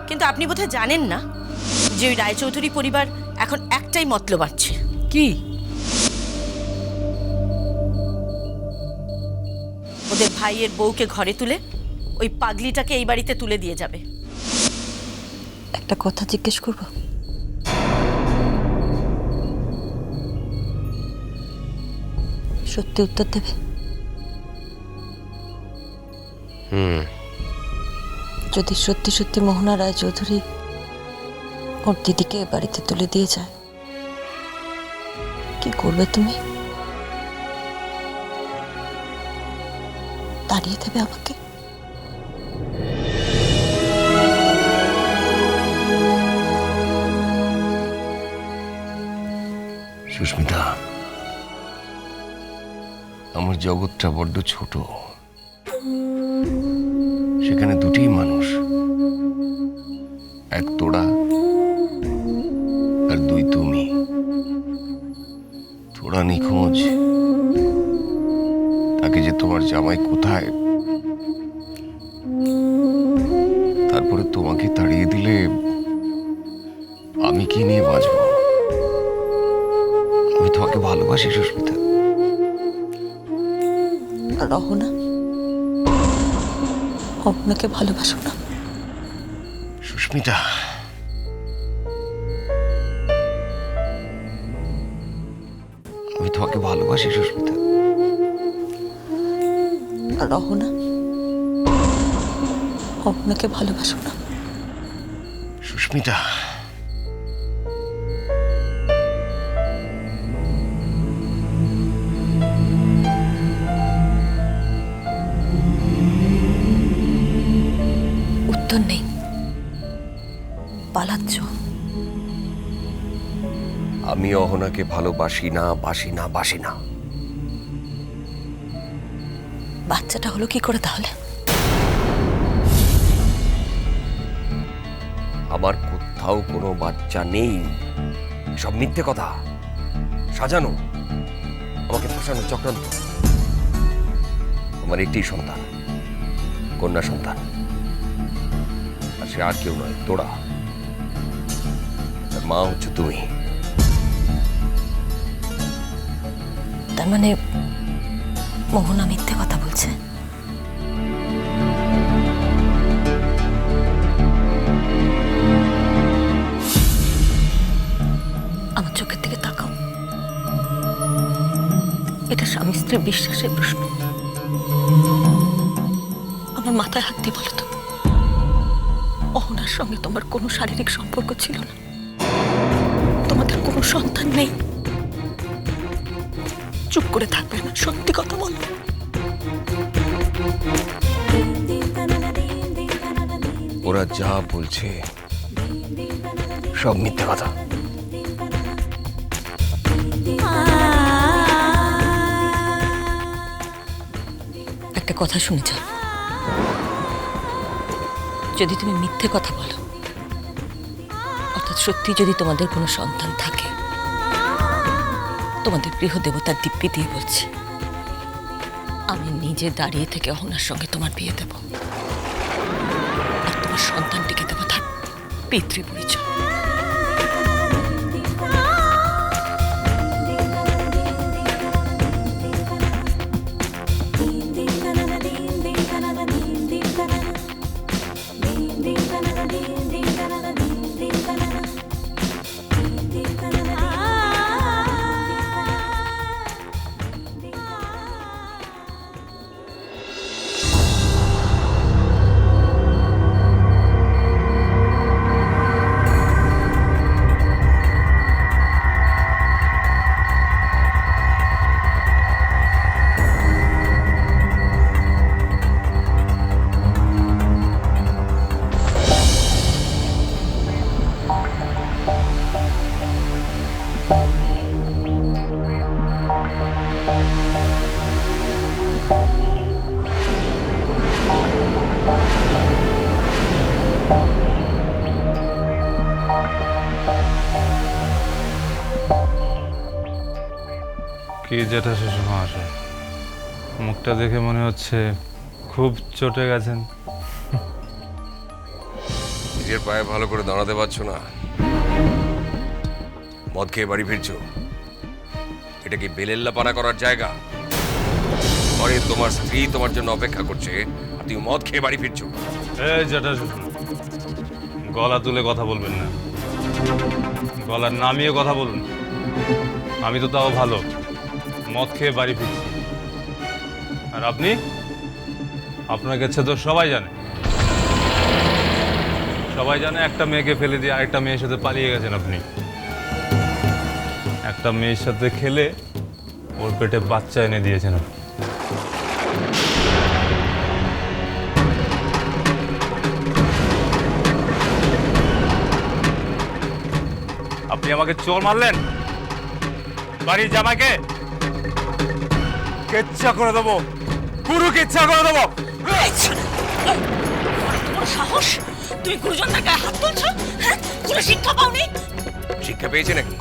কিন্তু আপনি বোধহয় জানেন না যে ওই রায়চৌধুরী পরিবার এখন একটাই মতলব আছে। কি? ওদের ভাইয়ের বউকে ঘরে তুলে ওই পাগলিটাকে এই বাড়িতে তুলে দিয়ে যাবে। একটা কথা জিজ্ঞেস করব? সত্যি উত্তর দেবে? যদি সত্যি সত্যি মোহনা রায়চৌধুরী ওর দিদিকে এ বাড়িতে তুলে দিয়ে যায়, কি করবে তুমি? তাড়িয়ে দেবে আমাকে? সুস্মিতা, আমার জগৎটা বড্ড ছোট। সেখানে দুটিই মানুষ, এক তোড়া আর দুই তুমি। তোড়া নিখোঁজ, তাকে যে তোমার জামাই কোথায়, তারপরে তোমাকে তাড়িয়ে দিলে আমি কি নিয়ে বাঁচব? আমি তোমাকে ভালোবাসি সুস্মিতা। রহনা, আপনাকে ভালোবাসো না? সুস্মিতা, আমি তোমাকে ভালোবাসি সুস্মিতা। রহনা, আপনাকে ভালোবাসো না? সুস্মিতা, উত্তর নেই, পালাচ্ছ। আমি অহনাকে ভালোবাসি না, বাসি না, বাসি না। বাচ্চাটা হলো কি করে তাহলে? আমার কোথাও কোনো বাচ্চা নেই। সব মিথ্যে কথা, সাজানো, আমাকে ফাঁসানোর চক্রান্ত। আমার একটি সন্তান, কন্যা সন্তান, আর সে আর কেউ নয়, তোরা। তার মা হচ্ছে তুমি। তার মানে মোহনা মিথ্যে কথা বলছে? আমার চোখের দিকে তাকাও। এটা স্বামী স্ত্রীর বিশ্বাসের প্রশ্ন। আমার মাথায় হাত দিয়ে বলো তো, অহনার সঙ্গে তোমার কোনো শারীরিক সম্পর্ক ছিল না? তোমাদের কোনো সন্তান নেই? চুপ করে থাকবে না, সত্যি কথা বলো। ওরা যা বলছে সব মিথ্যে কথা। একটা কথা শুনে যাও, যদি তুমি মিথ্যে কথা বলো, অর্থাৎ সত্যি যদি তোমাদের কোনো সন্তান থাকে, তোমাদের গৃহ দেবতার দিব্যি দিয়ে বলছি, আমি নিজে দাঁড়িয়ে থেকে অহনার সঙ্গে তোমার বিয়ে দেব, আর তোমার সন্তানটিকে দেবো তার পিতৃ পরিচয়। কি জেঠা শ্বশুর মহাশয়, মুখটা দেখে মনে হচ্ছে খুব চটে গেছেন। নিজের পায়ে ভালো করে দাঁড়াতে পারছো না, মদ খেয়ে বাড়ি ফিরছো। এটা কি বেলেল্লাপানা করার জায়গা? ঘরে তোমার স্ত্রী তোমার জন্য অপেক্ষা করছে, আর তুমি মদ খেয়ে বাড়ি ফিরছো। এই জ্যাঠা শ্বশুর, গলা তুলে কথা বলবেন না, গলা নামিয়ে কথা বলুন। আমি তো তাও ভালো, মদ খেয়ে বাড়ি ফিরছি। আর আপনি, আপনার কাছে তো সবাই জানে, সবাই জানে একটা মেয়েকে ফেলে দিয়ে আরেকটা মেয়ের সাথে পালিয়ে গেছেন আপনি। একটা মেয়ের সাথে খেলে ওর পেটে বাচ্চা এনে দিয়েছেন আপনি। আপনি আমাকে চোর মারলেন, বাড়ির জামাইকে কেচ্ছা করে দেবো, পুরো কেচ্ছা করে দেবো। তোমার সাহস, তুমি গুরুজনদের গায়ে হাত তুলছো? হ্যাঁ, কোনো শিক্ষা পাওনি? শিক্ষা পেয়েছে নাকি?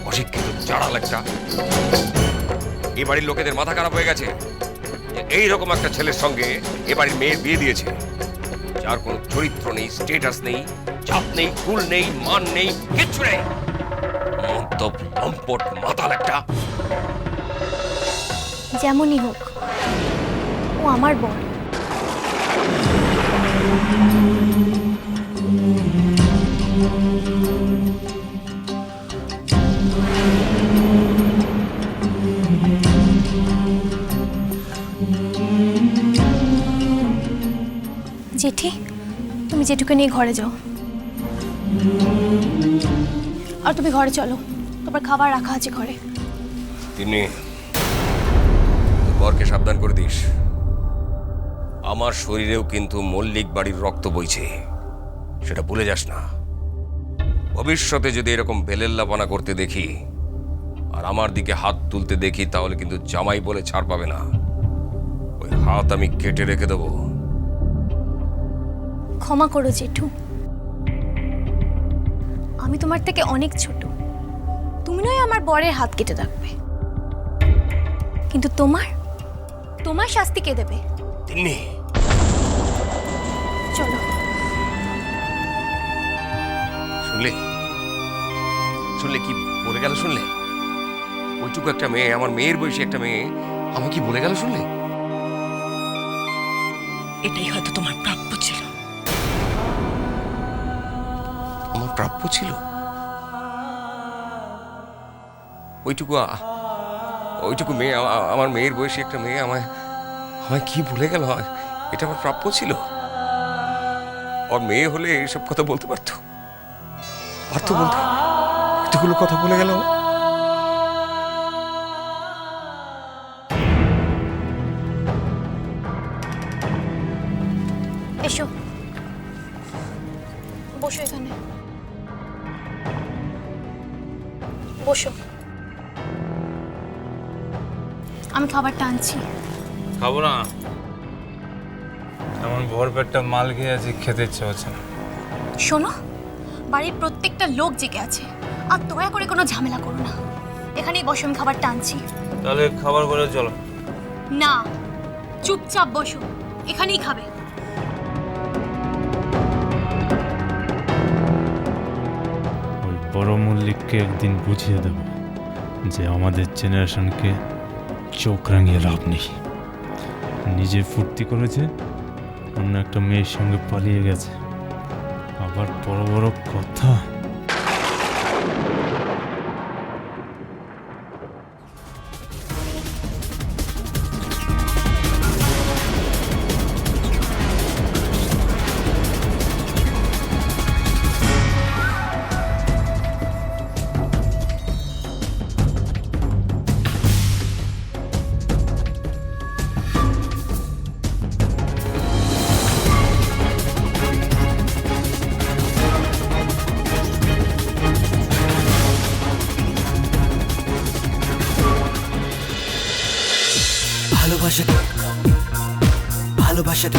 অশিক্ষিত চাড়াল একটা। এ বাড়ির লোকেদের মাথা খারাপ হয়ে গেছে যে এইরকম একটা ছেলের সঙ্গে এ বাড়ির মেয়ের বিয়ে দিয়েছে, যার কোনো চরিত্র নেই, স্টেটাস নেই, চাপ নেই, কুল নেই, মান নেই, কিচ্ছু নেই। মন্তব লম্পট মাতাল একটা। যেমনই হোক, ও আমার বর। জেঠি, তুমি জেঠুকে নিয়ে ঘরে যাও, আর তুমি ঘরে চলো, তোমার খাবার রাখা আছে ঘরে। তিনি বরকে সাবধান করে দিস, আমার শরীরেও কিন্তু মল্লিক বাড়ির রক্ত বইছে, সেটা ভুলে যাস না। ভবিষ্যতে যদি এরকম বেলেল্লাপানা করতে দেখি আর আমার দিকে হাত তুলতে দেখি, তাহলে কিন্তু জামাই বলে ছাড় পাবে না। ওই হাত আমি কেটে রেখে দেবো। ক্ষমা করো জেঠু, আমি তোমার থেকে অনেক ছোট। তুমি নয় আমার বরের হাত কেটে রাখবে, কিন্তু তোমার শাস্তি কে দেবে? তিন্নি, চলো। শুনলে কি বলে গেল? শুনলে ওইটুকু একটা মেয়ে, আমার মেয়ের বয়সী একটা মেয়ে আমাকে কি বলে গেল? শুনলে? এটাই হয়তো তোমার প্রাপ্য ছিল। আমার প্রাপ্য ছিল? ওইটুকু মেয়ে, আমার মেয়ের বয়সী একটা মেয়ে আমায় কি ভুলে গেল? এটা আমার প্রাপ্য ছিল? ওর মেয়ে হলে এইসব কথা বলতে পারতো, বলতে এতগুলো কথা বলে গেল। এসো, বসো এখানে, বসো। আমি খাবারটা আনছি। খাবো না, এমন ভোর পেটটা মাল খেয়ে আছি, খেতে ইচ্ছে হচ্ছে না। শোনো, বাড়ির প্রত্যেকটা লোক জেগে আছে, আর দয়া করে কোনো ঝামেলা করো না। এখানেই বসো, আমি খাবারটা আনছি। তাহলে খাবার করে চলো। না, চুপচাপ বসো, এখানেই খাবে। ওই বড় মল্লিককে একদিন বুঝিয়ে দেব যে আমাদের জেনারেশনকে চোখ রাঙিয়ে লাভ নেই। নিজে ফুর্তি করেছে, অন্য একটা মেয়ের সঙ্গে পালিয়ে গেছে, আবার বড় বড় কথা। ভালোবাসা